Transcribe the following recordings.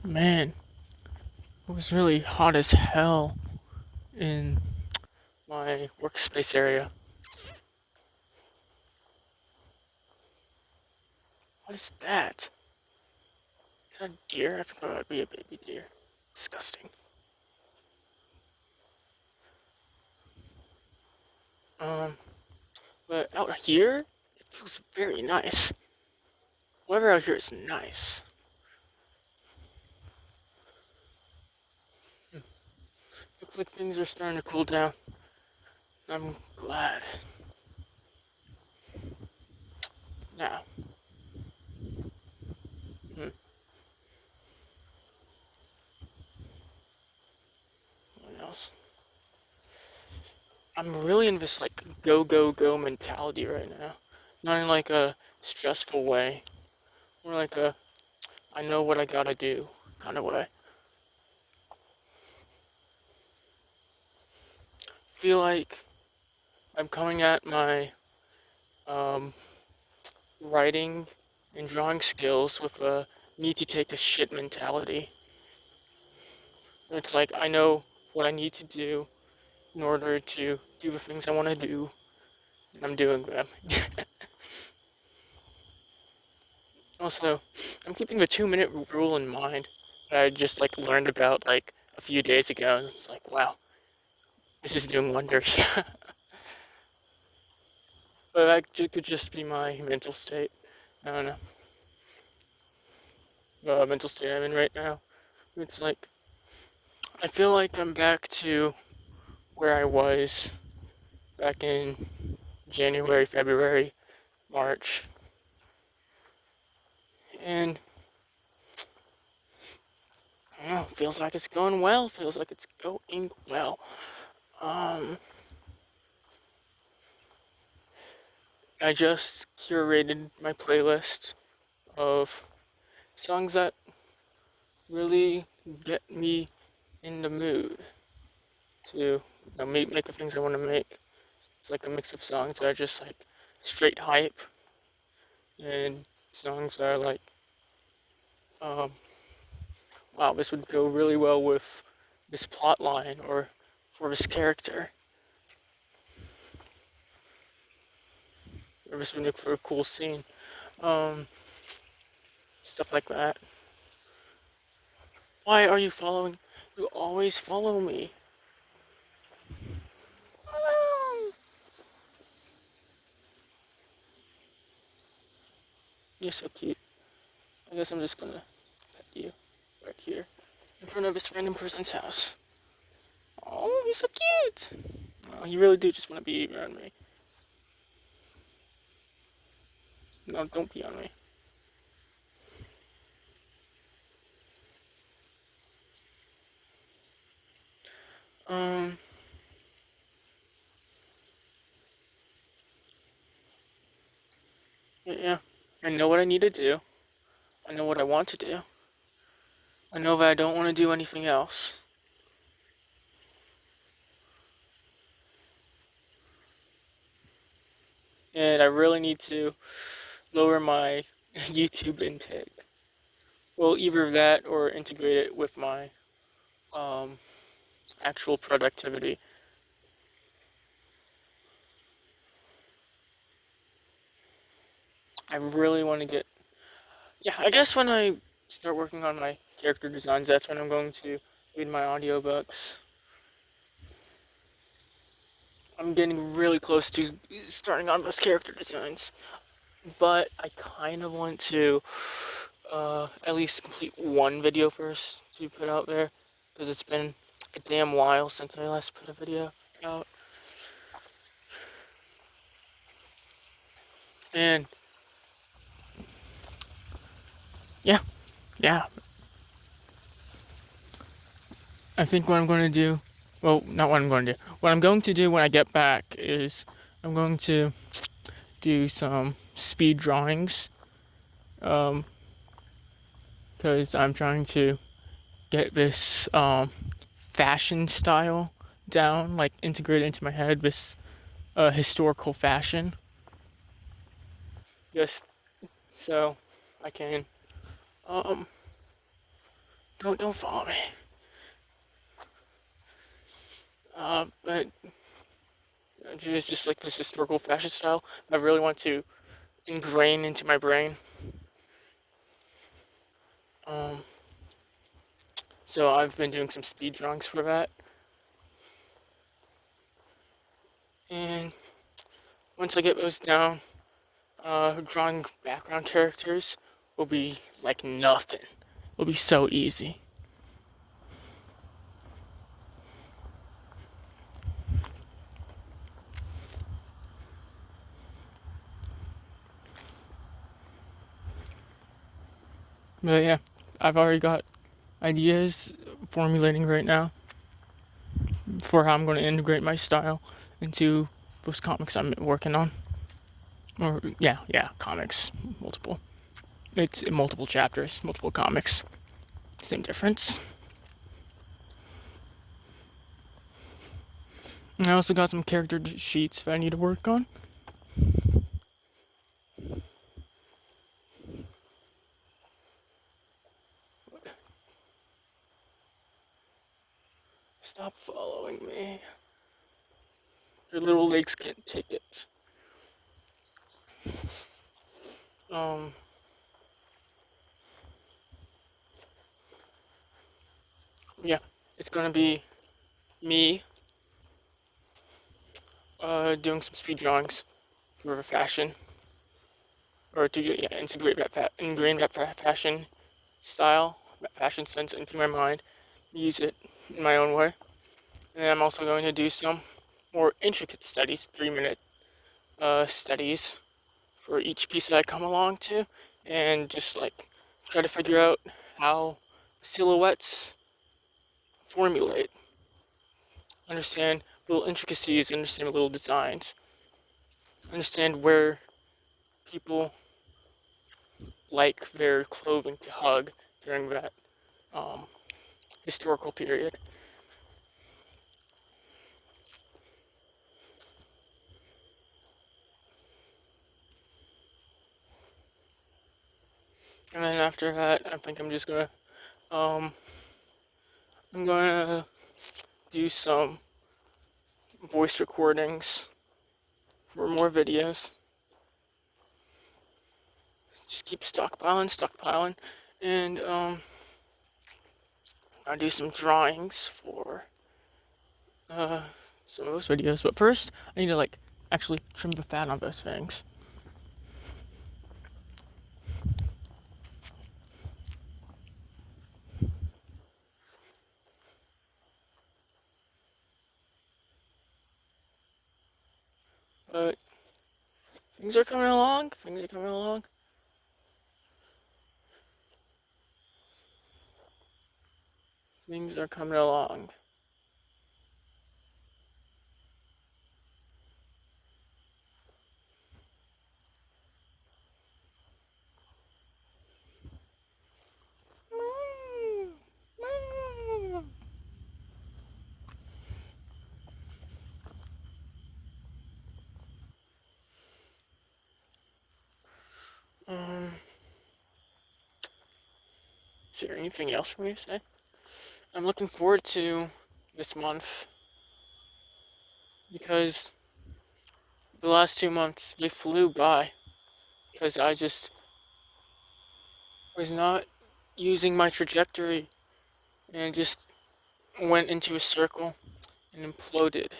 Man, it was really hot as hell in my workspace area. What is that? Is that a deer? I forgot it would be a baby deer. Disgusting. Um, but out here, it feels very nice. Weather out here is nice. Looks like things are starting to cool down. I'm glad. Now, hmm, what else? I'm really in this like go go go mentality right now. Not in like a stressful way. More like a I know what I gotta do kind of way. Feel like I'm coming at my um, writing and drawing skills with a need to take a shit mentality. It's like I know what I need to do in order to do the things I want to do, and I'm doing them. Also, I'm keeping the 2 minute rule in mind that I just like learned about like a few days ago. It's like, wow, this is doing wonders. But that could just be my mental state. I don't know. The mental state I'm in right now. It's like I feel like I'm back to where I was back in January, February, March, and I don't know, feels like it's going well. Feels like it's going well. Um, I just curated my playlist of songs that really get me in the mood to make the things I want to make. It's like a mix of songs that are just like straight hype and songs that are like, um, wow, this would go really well with this plot line or for this character. Or this would make for a cool scene. Um, Stuff like that. Why are you following? You always follow me. You're so cute. I guess I'm just gonna pet you right here in front of this random person's house. Oh, you're so cute. Oh, you really do just want to be around me. No, don't be on me. Um, yeah. I know what I need to do. I know what I want to do. I know that I don't want to do anything else. And I really need to lower my YouTube intake. Well, either that or integrate it with my um, actual productivity. I really want to get. Yeah, I guess when I start working on my character designs, that's when I'm going to read my audiobooks. I'm getting really close to starting on those character designs, but I kind of want to at least complete one video first to put out there because it's been a damn while since I last put a video out. And yeah, yeah, I think what I'm going to do, well, not what I'm going to do, what I'm going to do when I get back is I'm going to do some speed drawings um, because I'm trying to get this fashion style down, like integrate it into my head, this historical fashion, just so I can um, Don't follow me. But it's just like this historical fashion style I really want to ingrain into my brain. Um, so I've been doing some speed drawings for that, and once I get those down, drawing background characters will be like nothing. It'll be so easy. But yeah, I've already got ideas formulating right now for how I'm going to integrate my style into those comics I'm working on. Or yeah, comics, multiple. It's in multiple chapters, multiple comics. Same difference. And I also got some character sheets that I need to work on. Stop following me. Your little legs can't take it. Um, yeah, it's gonna be me doing some speed drawings for fashion, or to integrate that ingrain that fashion style, that fashion sense into my mind, use it in my own way. And then I'm also going to do some more intricate studies, 3 minute studies for each piece that I come along to, and just like try to figure out how silhouettes formulate, understand little intricacies, understand little designs, understand where people like their clothing to hug during that um, historical period. And then after that, I think um, I'm gonna do some voice recordings for more videos. Just keep stockpiling, and I'll do some drawings for uh, some of those videos. But first, I need to like actually trim the fat on those things. But things are coming along. Things are coming along. Things are coming along. Um, is there anything else for me to say? I'm looking forward to this month because the last 2 months they flew by because I just was not using my trajectory and just went into a circle and imploded. It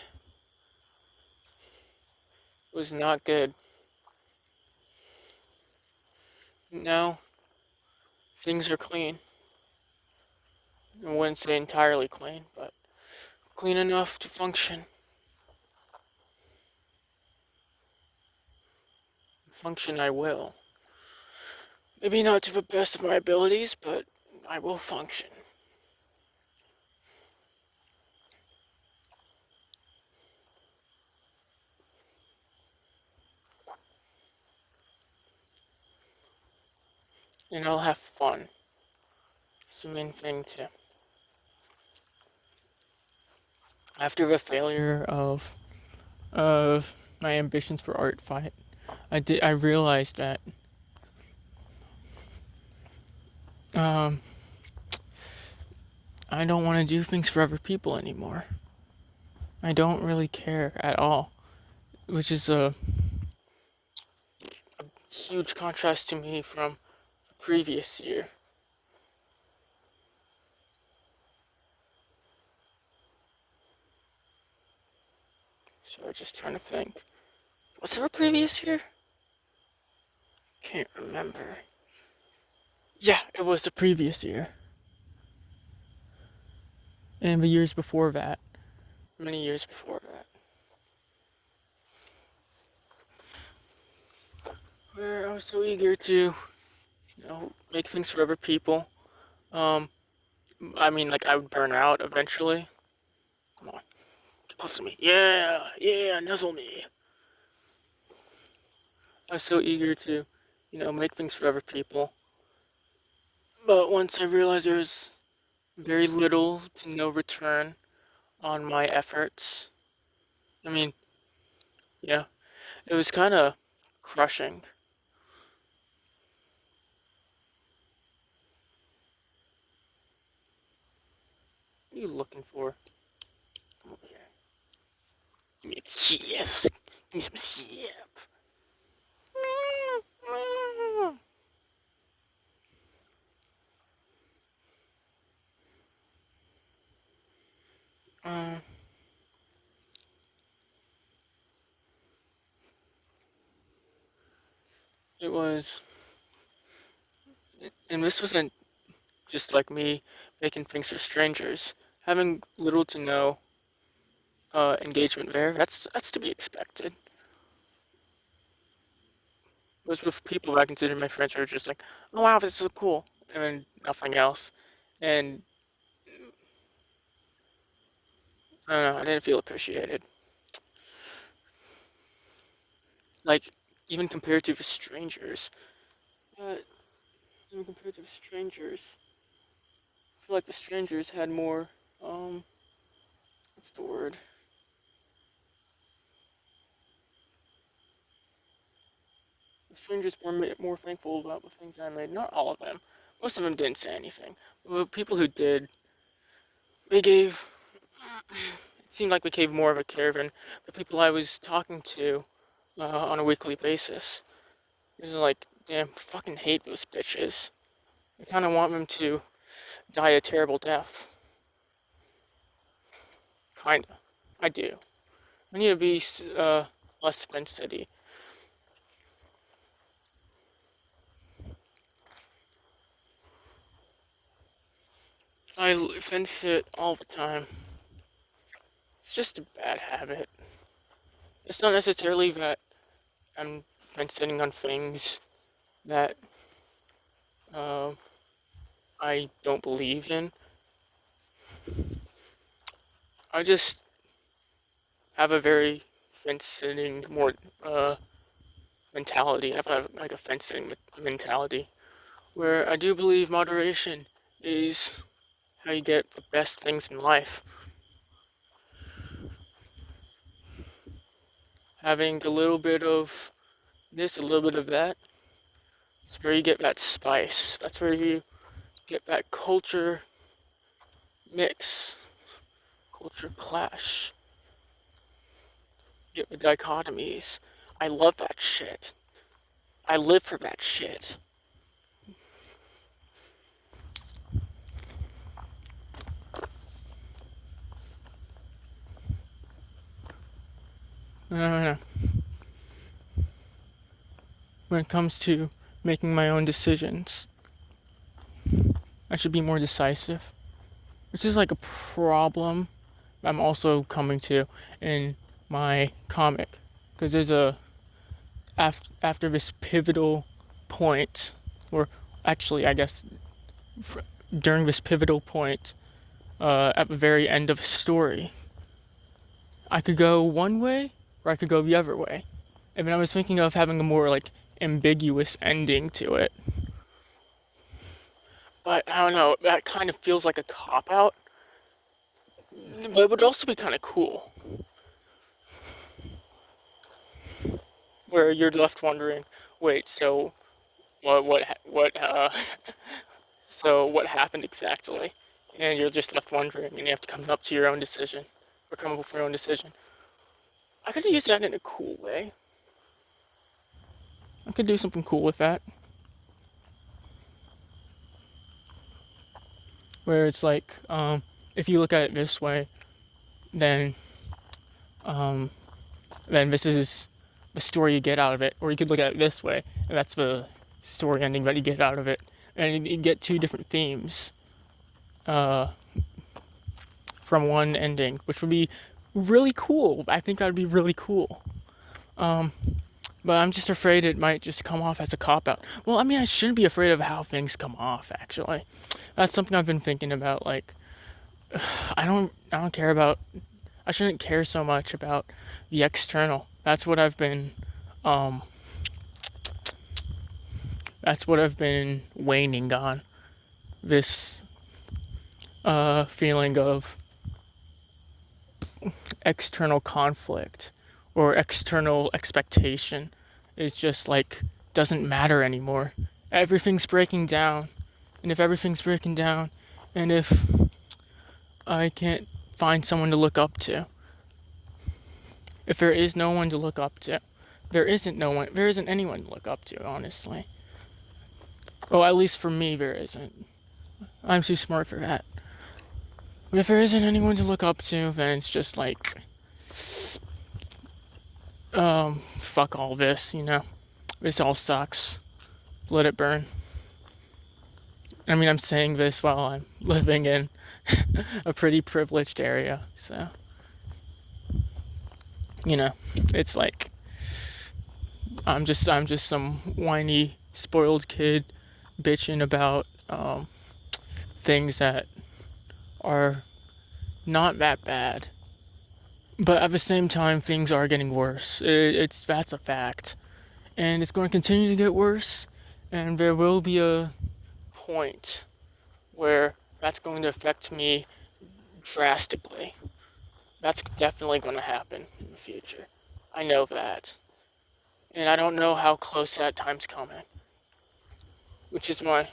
was not good. Now things are clean. I wouldn't say entirely clean, but clean enough to function. Function I will. Maybe not to the best of my abilities, but I will function. And I'll have fun. It's the main thing too. After the failure of my ambitions for Art Fight, I realized that I don't want to do things for other people anymore. I don't really care at all, which is a huge contrast to me from the previous year. So I'm just trying to think. Was there a previous year? Can't remember. Yeah, it was the previous year. And the years before that. Many years before that. Where I was so eager to, make things for other people. Um, I mean, like, I would burn out eventually. Come on, get close to me. Yeah, yeah, nuzzle me. I was so eager to, make things for other people. But once I realized there was very little to no return on my efforts, I mean, yeah, it was kind of crushing. What are you looking for? Come over here. Give me a kiss. Give me some sip. Um, it was, and this wasn't just like me making things for strangers. Having little to no engagement there, that's to be expected. It was with people I considered my friends who were just like, oh wow, this is so cool, and then nothing else. And I don't know, I didn't feel appreciated. Like, even compared to the strangers. Uh, Even compared to the strangers, I feel like the strangers had more, what's the word? The strangers were more thankful about the things I made. Not all of them. Most of them didn't say anything. But the people who did, they gave, it seemed like they gave more of a care than the people I was talking to on a weekly basis. It was like, damn, fucking hate those bitches. I kind of want them to die a terrible death. Kinda. I do. I need to be less fence city. I fence it all the time. It's just a bad habit. It's not necessarily that I'm fence sitting on things that uh, I don't believe in. I just have a very fence sitting more mentality. I have like a fence sitting mentality where I do believe moderation is how you get the best things in life. Having a little bit of this, a little bit of that, it's where you get that spice. That's where you get that culture mix, culture clash. Get the dichotomies. I love that shit. I live for that shit. I don't know. When it comes to making my own decisions, I should be more decisive, which is like a problem I'm also coming to in my comic, because there's a after this pivotal point, or actually, I guess during this pivotal point, at the very end of a story, I could go one way or I could go the other way. And then I was thinking of having a more like ambiguous ending to it. But I don't know, that kind of feels like a cop out. But it would also be kind of cool, where you're left wondering, wait, so what so what happened exactly? and you're just left wondering, and you have to come up to your own decision, or come up with your own decision. I could use that in a cool way. I could do something cool with that. Where it's like, if you look at it this way, then, um, then this is the story you get out of it. Or you could look at it this way, and that's the story ending that you get out of it. And you get two different themes uh, from one ending, which would be really cool. I think that would be really cool. But I'm just afraid it might just come off as a cop out. Well, I mean, I shouldn't be afraid of how things come off. Actually, that's something I've been thinking about. Like, I don't care about. I shouldn't care so much about the external. That's what I've been. Um, that's what I've been waning on. This feeling of external conflict or external expectation is just like doesn't matter anymore. Everything's breaking down. And if everything's breaking down, and if I can't find someone to look up to, if there is no one to look up to, there isn't anyone to look up to, honestly. Well, at least for me, there isn't. I'm too smart for that. But if there isn't anyone to look up to, then it's just like, fuck all this, you know? This all sucks. Let it burn. I mean, I'm saying this while I'm living in a pretty privileged area, so, you know, it's like, I'm just some whiny, spoiled kid bitching about, things that are not that bad. But at the same time, things are getting worse. That's a fact. And it's going to continue to get worse, and there will be a point where that's going to affect me drastically. That's definitely going to happen in the future. I know that. And I don't know how close that time's coming. Which is why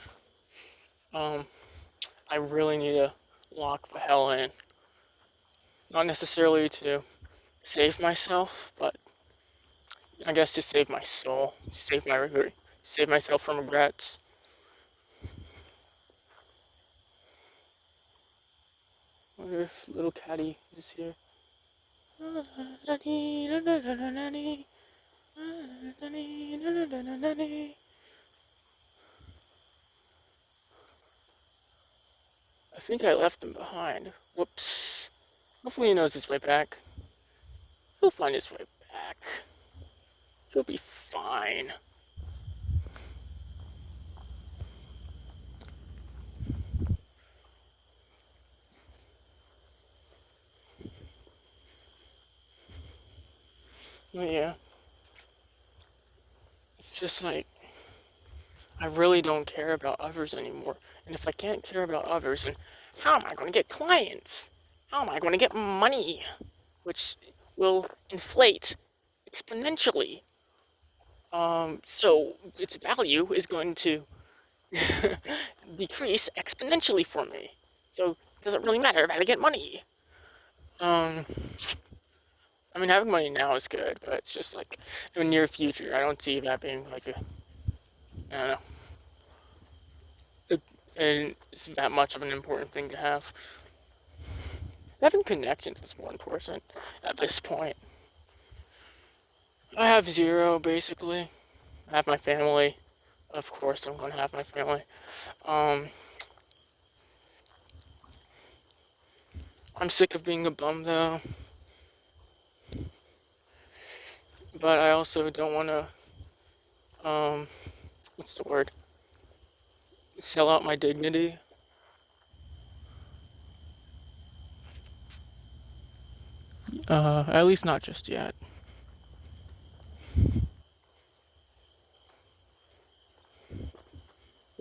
I really need to lock the hell in. Not necessarily to save myself, but I guess to save my soul, to save myself from regrets. I wonder if little Caddy is here. I think I left him behind. Whoops. Hopefully he knows his way back. He'll find his way back. He'll be fine. But yeah. It's just like, I really don't care about others anymore. And if I can't care about others, then how am I going to get clients? How am I going to get money? Which will inflate exponentially. So its value is going to decrease exponentially for me. So it doesn't really matter if I get money. I mean, having money now is good, but it's just like in the near future, I don't see that being like I don't know, and it's that much of an important thing to have. Having connections is more important at this point. I have zero, basically. I have my family. Of course, I'm going to have my family. Um, I'm sick of being a bum, though. But I also don't want to, what's the word? Sell out my dignity. At least not just yet.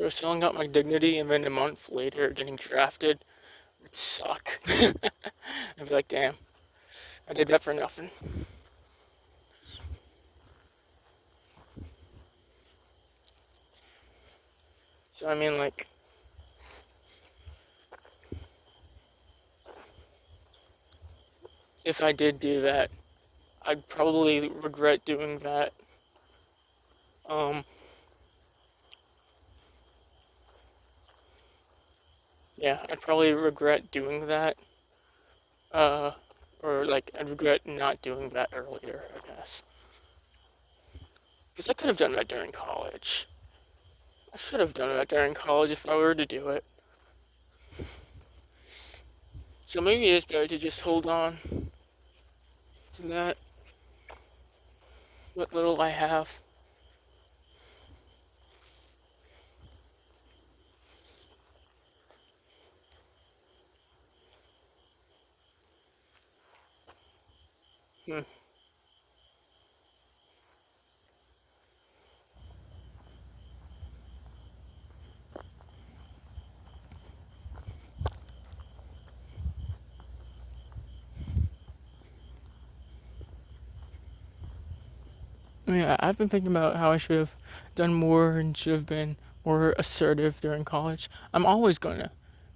Selling out my dignity and then a month later getting drafted would suck. I'd be like, damn, I did that for nothing. So I mean, like, if I did do that, I'd probably regret doing that. Um, yeah, I'd probably regret doing that. Uh, or like I'd regret not doing that earlier, I guess. Because I could have done that during college. I should have done that during college if I were to do it. So maybe it's better to just hold on to that, what little I have. Hmm. Yeah, I've been thinking about how I should have done more and should have been more assertive during college. I'm always going to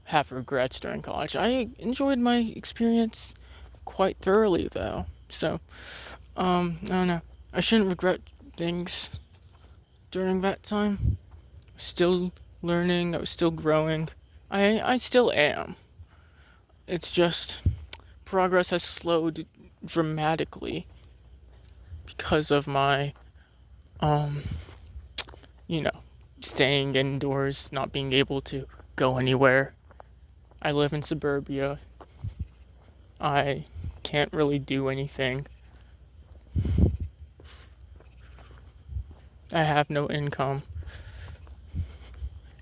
have regrets during college. I enjoyed my experience quite thoroughly, though. So, I don't know. I shouldn't regret things during that time. Still learning, I was still growing. I still am. It's just progress has slowed dramatically because of my, um, you know, staying indoors, not being able to go anywhere. I live in suburbia. I can't really do anything. I have no income.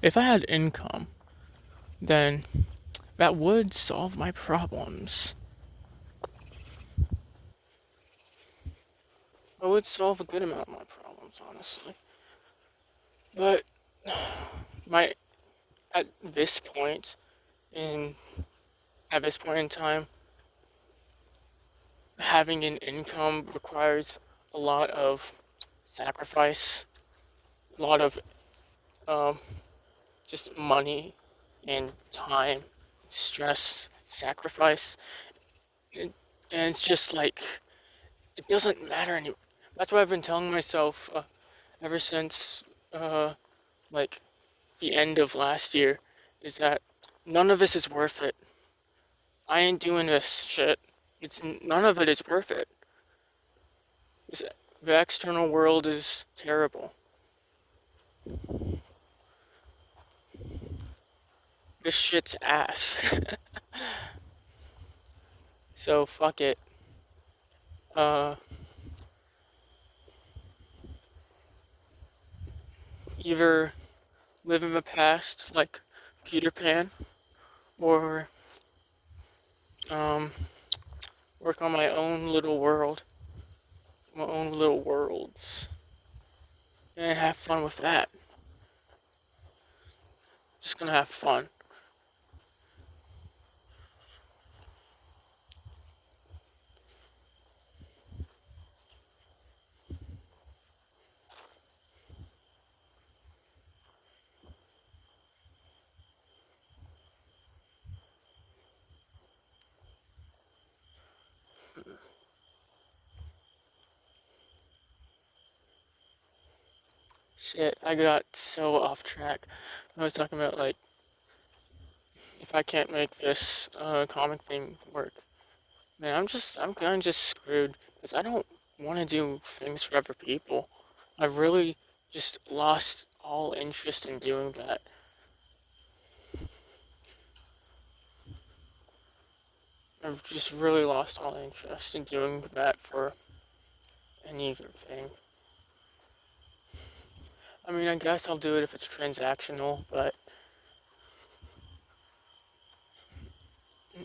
If I had income, then that would solve my problems. It would solve a good amount of my problems, honestly. But my at this point in at this point in time, having an income requires a lot of sacrifice, a lot of um, just money and time, stress, sacrifice, and, and it's just like it doesn't matter anymore. That's what I've been telling myself ever since like the end of last year, is that none of this is worth it. I ain't doing this shit. It's none of it is worth it. It's, the external world is terrible. This shit's ass. So fuck it. Uh, Either live in the past like Peter Pan, or um, work on my own little world, my own little worlds, and have fun with that. Just gonna have fun. Shit, I got so off track. I was talking about like if I can't make this comic thing work, man, I'm kind of just screwed because I don't want to do things for other people. I've really just lost all interest in doing that. I've just really lost all interest in doing that for anything. I mean, I guess I'll do it if it's transactional, but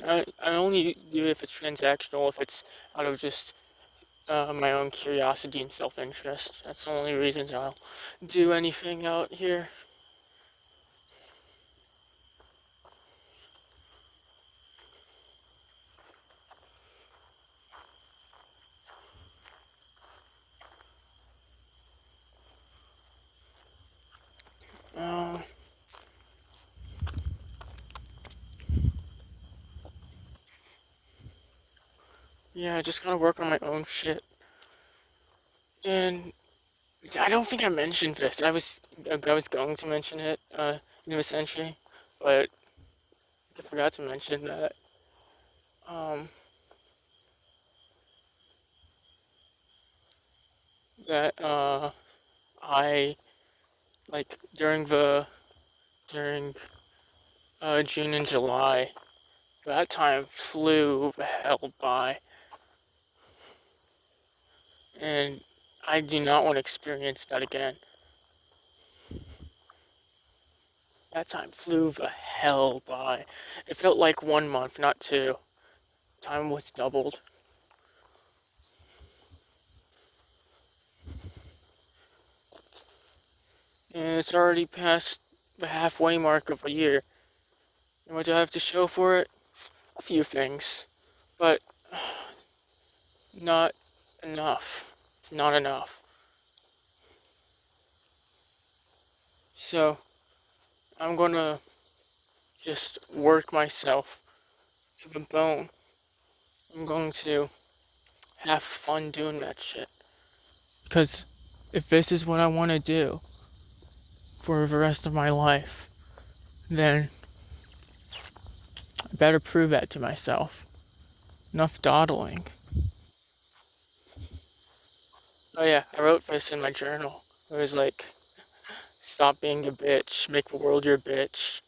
I only do it if it's transactional if it's out of just my own curiosity and self-interest. That's the only reasons I'll do anything out here. Um, yeah, I just gotta work on my own shit. And I don't think I mentioned this. I was going to mention it in this entry, but I forgot to mention that um that I like during June and July, that time flew the hell by, and I do not want to experience that again. That time flew the hell by. It felt like 1 month, not two. Time was doubled. And it's already past the halfway mark of a year. And what do I have to show for it? A few things. But not enough. It's not enough. So I'm gonna just work myself to the bone. I'm going to have fun doing that shit. Because if this is what I want to do for the rest of my life, then I better prove that to myself. Enough dawdling. Oh yeah, I wrote this in my journal. It was like, stop being a bitch, make the world your bitch.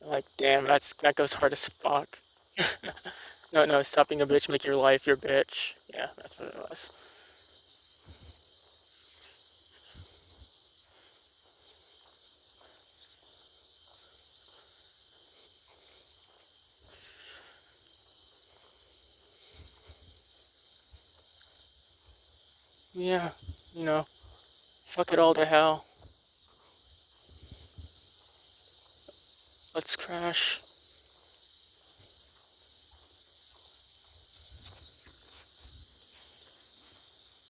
I'm like, damn, that goes hard as fuck. No, no, stop being a bitch, make your life your bitch. Yeah, that's what it was. Yeah, you know, fuck it all to hell. Let's crash.